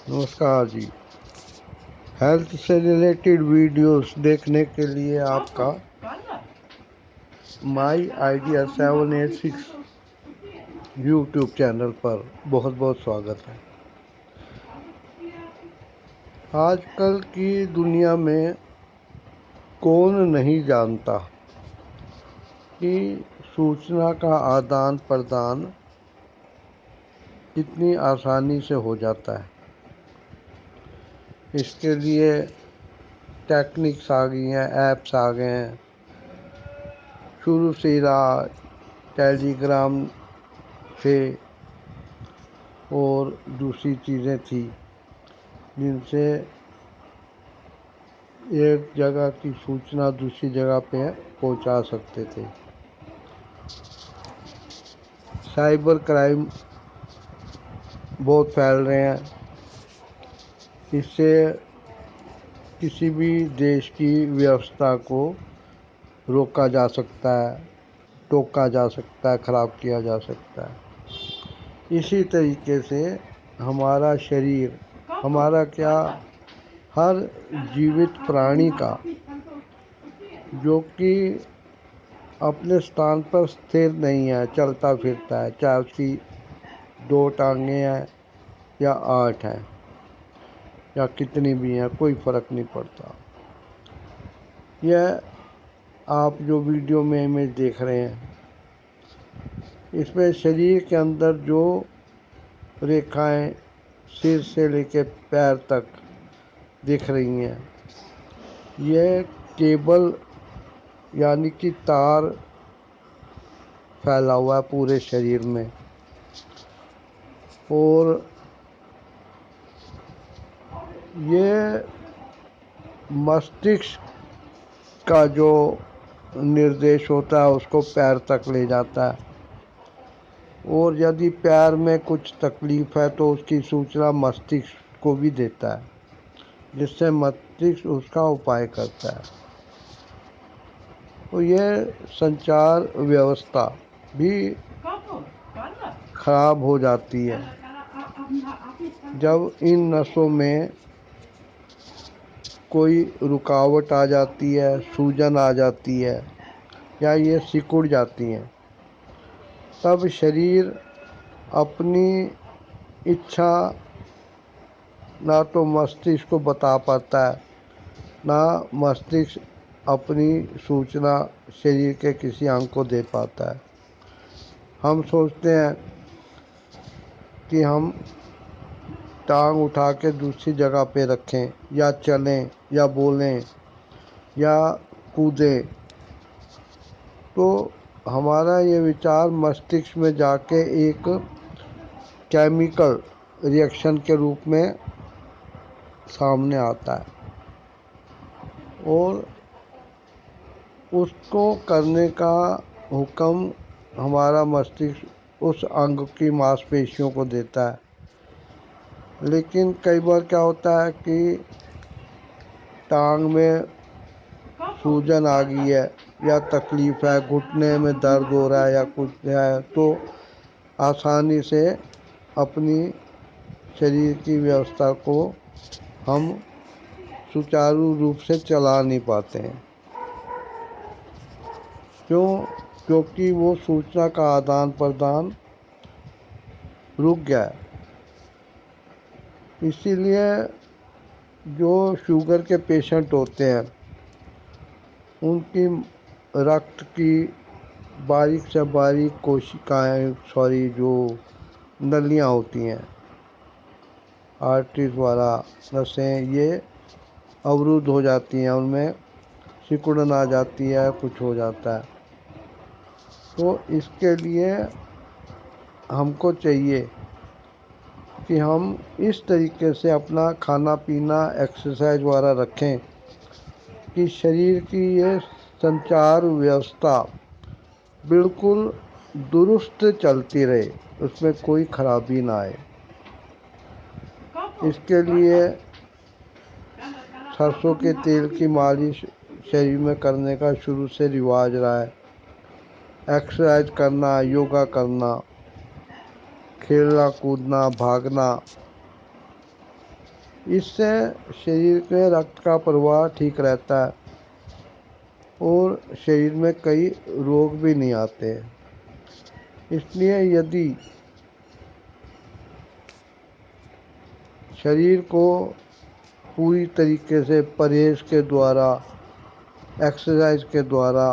नमस्कार जी। हेल्थ से related videos देखने के लिए आपका माई आइडिया 786 यूट्यूब चैनल पर बहुत बहुत स्वागत है। आजकल की दुनिया में कौन नहीं जानता कि सूचना का आदान प्रदान इतनी आसानी से हो जाता है। इसके लिए टेक्निक्स आ गई हैं, ऐप्स आ गए हैं। शुरू से ही रहा, टेलीग्राम थे और दूसरी चीज़ें थी जिनसे एक जगह की सूचना दूसरी जगह पे पहुंचा सकते थे। साइबर क्राइम बहुत फैल रहे हैं। इससे किसी भी देश की व्यवस्था को रोका जा सकता है, टोका जा सकता है, ख़राब किया जा सकता है। इसी तरीके से हमारा शरीर, हमारा क्या, हर जीवित प्राणी का जो कि अपने स्थान पर स्थिर नहीं है, चलता फिरता है, चाहे उसकी 2 टांगें हैं या 8 हैं या कितनी भी हैं, कोई फ़र्क नहीं पड़ता। यह आप जो वीडियो में इमेज देख रहे हैं, इसमें शरीर के अंदर जो रेखाएं सिर से लेकर पैर तक दिख रही हैं, यह केबल यानी कि तार फैला हुआ है पूरे शरीर में। और ये मस्तिष्क का जो निर्देश होता है उसको पैर तक ले जाता है, और यदि पैर में कुछ तकलीफ है तो उसकी सूचना मस्तिष्क को भी देता है, जिससे मस्तिष्क उसका उपाय करता है। तो यह संचार व्यवस्था भी खराब हो जाती है जब इन नसों में कोई रुकावट आ जाती है, सूजन आ जाती है या ये सिकुड़ जाती हैं। तब शरीर अपनी इच्छा ना तो मस्तिष्क को बता पाता है, ना मस्तिष्क अपनी सूचना शरीर के किसी अंग को दे पाता है। हम सोचते हैं कि हम टांग उठा के दूसरी जगह पे रखें या चलें या बोलें या कूदें, तो हमारा ये विचार मस्तिष्क में जाके एक केमिकल रिएक्शन के रूप में सामने आता है और उसको करने का हुक्म हमारा मस्तिष्क उस अंग की मांसपेशियों को देता है। लेकिन कई बार क्या होता है कि टांग में सूजन आ गई है या तकलीफ़ है, घुटने में दर्द हो रहा है या कुछ है, तो आसानी से अपनी शरीर की व्यवस्था को हम सुचारू रूप से चला नहीं पाते हैं। क्योंकि वो सूचना का आदान प्रदान रुक गया है। इसीलिए जो शुगर के पेशेंट होते हैं उनकी रक्त की बारीक से बारीक कोशिकाएं, जो नलियाँ होती हैं, आर्टरीज द्वारा नसें, ये अवरुद्ध हो जाती हैं, उनमें सिकुड़न आ जाती है, कुछ हो जाता है। तो इसके लिए हमको चाहिए कि हम इस तरीके से अपना खाना पीना, एक्सरसाइज वगैरह रखें कि शरीर की ये संचार व्यवस्था बिल्कुल दुरुस्त चलती रहे, उसमें कोई खराबी ना आए। इसके लिए सरसों के तेल की मालिश शरीर में करने का शुरू से रिवाज रहा है। एक्सरसाइज करना, योगा करना, खेलना कूदना, भागना, اس سے شریر کے رکت کا پرواہ ٹھیک رہتا ہے اور شریر میں کئی روگ بھی نہیں آتے۔ اس لیے یدی شریر کو پوری طریقے سے پرہیز کے دوارا، ایکسرسائز کے دوارا،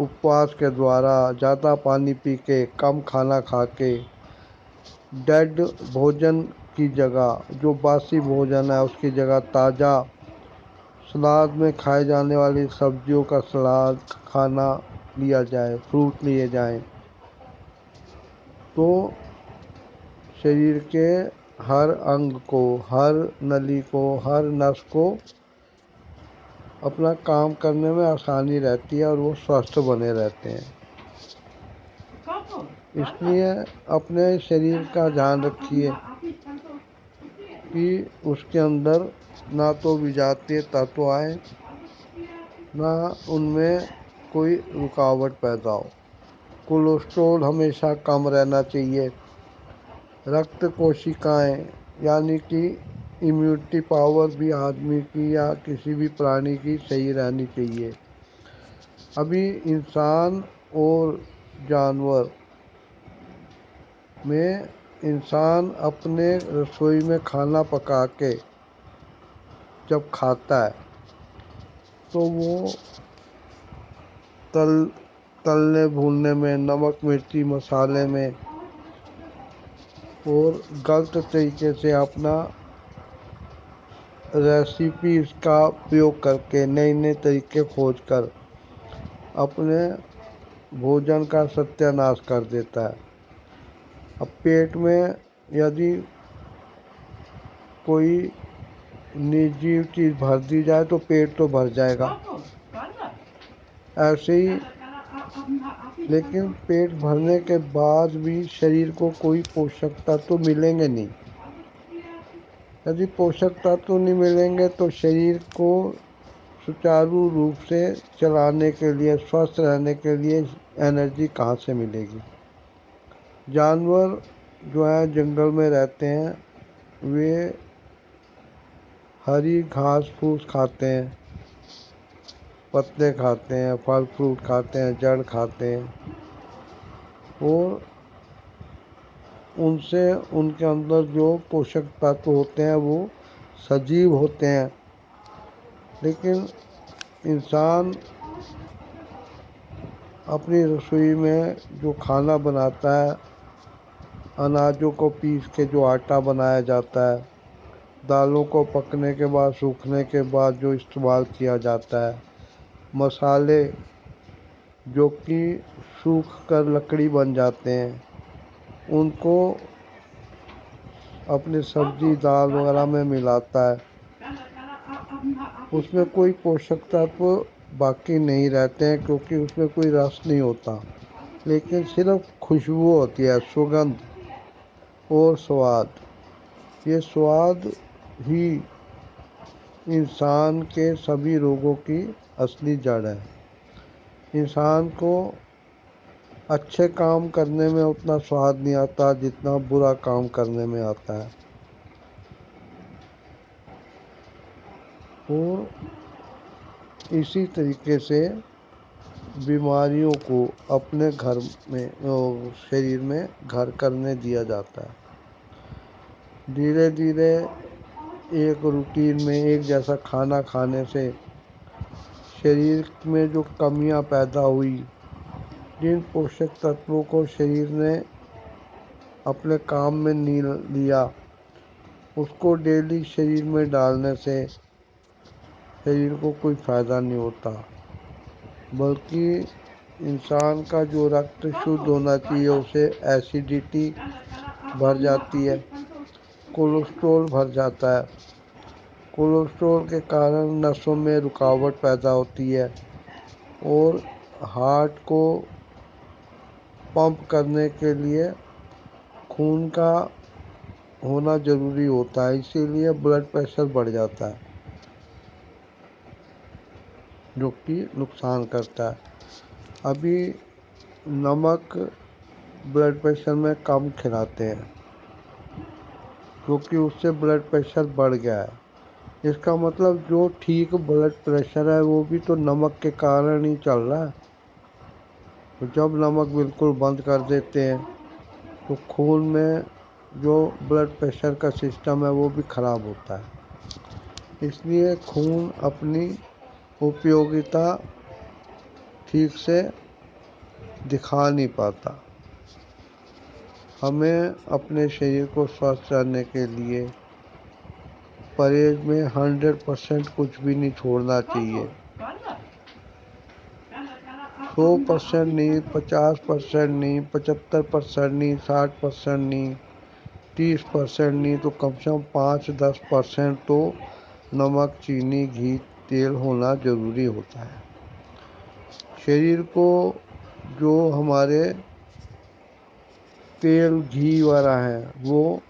اپواس کے دوارا، زیادہ پانی پی کے، کم کھانا کھا کے، ڈیڈ بھوجن کی جگہ، جو باسی بھوجن ہے اس کی جگہ تازہ سلاد میں کھائے جانے والی سبزیوں کا سلاد کھانا لیا جائے، فروٹ لیے جائیں، تو شریر کے ہر انگ کو، ہر نلی کو، ہر نس کو اپنا کام کرنے میں آسانی رہتی ہے اور وہ سوستھ بنے رہتے ہیں۔ اس لیے اپنے شریر کا دھیان رکھیے کہ اس کے اندر نہ تو وجاتی تتو آئے، نہ ان میں کوئی رکاوٹ پیدا ہو۔ کولیسٹرول ہمیشہ کم رہنا چاہیے۔ رکت کوشیکائیں یعنی کہ امیونٹی پاور بھی آدمی کی یا کسی بھی پرانی کی صحیح رہنی چاہیے۔ ابھی انسان اور جانور میں انسان اپنے رسوئی میں کھانا پکا کے جب کھاتا ہے تو وہ تلنے بھوننے میں، نمک مرچی مسالے میں اور غلط طریقے سے اپنا ریسیپیز کا اپیوگ کر کے، نئے نئے طریقے کھوج کر اپنے بھوجن کا ستیہ ناش کر دیتا ہے۔ اب پیٹ میں یدی کوئی نجیو چیز بھر دی جائے تو پیٹ تو بھر جائے گا ایسے ہی، لیکن پیٹ بھرنے کے بعد بھی شریر کو کوئی پوشک تتو ملیں گے نہیں۔ یدی پوشک تتو نہیں ملیں گے تو شریر کو سچارو روپ سے چلانے کے لیے، سوستھ رہنے کے لیے انرجی کہاں سے ملے گی؟ جانور جو ہیں جنگل میں رہتے ہیں، وہ ہری گھاس پھوس کھاتے ہیں، پتے کھاتے ہیں، پھل فروٹ کھاتے ہیں، جڑ کھاتے ہیں، اور ان سے ان کے اندر جو پوشک تتو ہوتے ہیں وہ سجیو ہوتے ہیں۔ لیکن انسان اپنی رسوئی میں جو کھانا بناتا ہے، اناجوں کو پیس کے جو آٹا بنایا جاتا ہے، دالوں کو پکنے کے بعد، سوکھنے کے بعد جو استعمال کیا جاتا ہے، مسالے جو کہ سوکھ کر لکڑی بن جاتے ہیں، ان کو اپنی سبزی دال وغیرہ میں ملاتا ہے، اس میں کوئی پوشک تتو باقی نہیں رہتے ہیں کیونکہ اس میں کوئی رس نہیں ہوتا، لیکن صرف خوشبو ہوتی ہے، سگندھ اور سواد۔ یہ سواد ہی انسان کے سبھی روگوں کی اصلی جڑ ہے۔ انسان کو اچھے کام کرنے میں اتنا سواد نہیں آتا جتنا برا کام کرنے میں آتا ہے، اور اسی طریقے سے بیماریوں کو اپنے گھر میں، شریر میں گھر کرنے دیا جاتا ہے۔ دھیرے دھیرے ایک روٹین میں ایک جیسا کھانا کھانے سے شریر میں جو کمیاں پیدا ہوئی، جن پوشک تتووں کو شریر نے اپنے کام میں نہیں لیا، اس کو ڈیلی شریر میں ڈالنے سے شریر کو کوئی فائدہ نہیں ہوتا، بلکہ انسان کا جو رکت شدھ ہونا چاہیے اسے ایسیڈیٹی بڑھ جاتی ہے، کولیسٹرول بڑھ جاتا ہے، کولیسٹرول کے کارن نسوں میں رکاوٹ پیدا ہوتی ہے اور ہارٹ کو پمپ کرنے کے لیے خون کا ہونا ضروری ہوتا ہے، اسی لیے بلڈ پریشر بڑھ جاتا ہے جو کہ نقصان کرتا ہے۔ ابھی نمک بلڈ پریشر میں کم کھلاتے ہیں، क्योंकि उससे ब्लड प्रेशर बढ़ गया है। इसका मतलब जो ठीक ब्लड प्रेशर है वो भी तो नमक के कारण ही चल रहा है। तो जब नमक बिल्कुल बंद कर देते हैं तो खून में जो ब्लड प्रेशर का सिस्टम है वो भी खराब होता है। इसलिए खून अपनी उपयोगिता ठीक से दिखा नहीं पाता। हमें अपने शरीर को स्वस्थ रखने के लिए परहेज में 100% कुछ भी नहीं छोड़ना चाहिए। 100% नहीं, 50% नहीं, 75% नहीं, 60% नहीं, 30% नहीं, तो कम से कम 5-10% तो नमक, चीनी, घी, तेल होना ज़रूरी होता है। शरीर को जो हमारे तेल घी वगैरह हैं वो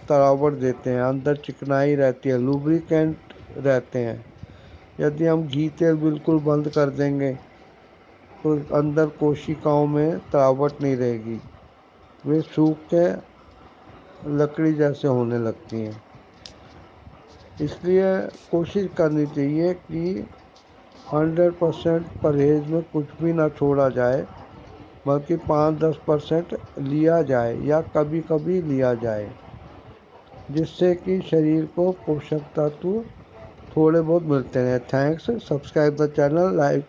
तरावट देते हैं, अंदर चिकनाई रहती है, लुब्रिकेंट रहते हैं। यदि हम घी तेल बिल्कुल बंद कर देंगे तो अंदर कोशिकाओं में तरावट नहीं रहेगी, वे सूख के लकड़ी जैसे होने लगती हैं। इसलिए कोशिश करनी चाहिए कि 100% परहेज में कुछ भी ना छोड़ा जाए, बल्कि 5-10% लिया जाए या कभी कभी लिया जाए, जिससे कि शरीर को पोषक तत्व थोड़े बहुत मिलते हैं। Thanks, subscribe the channel, like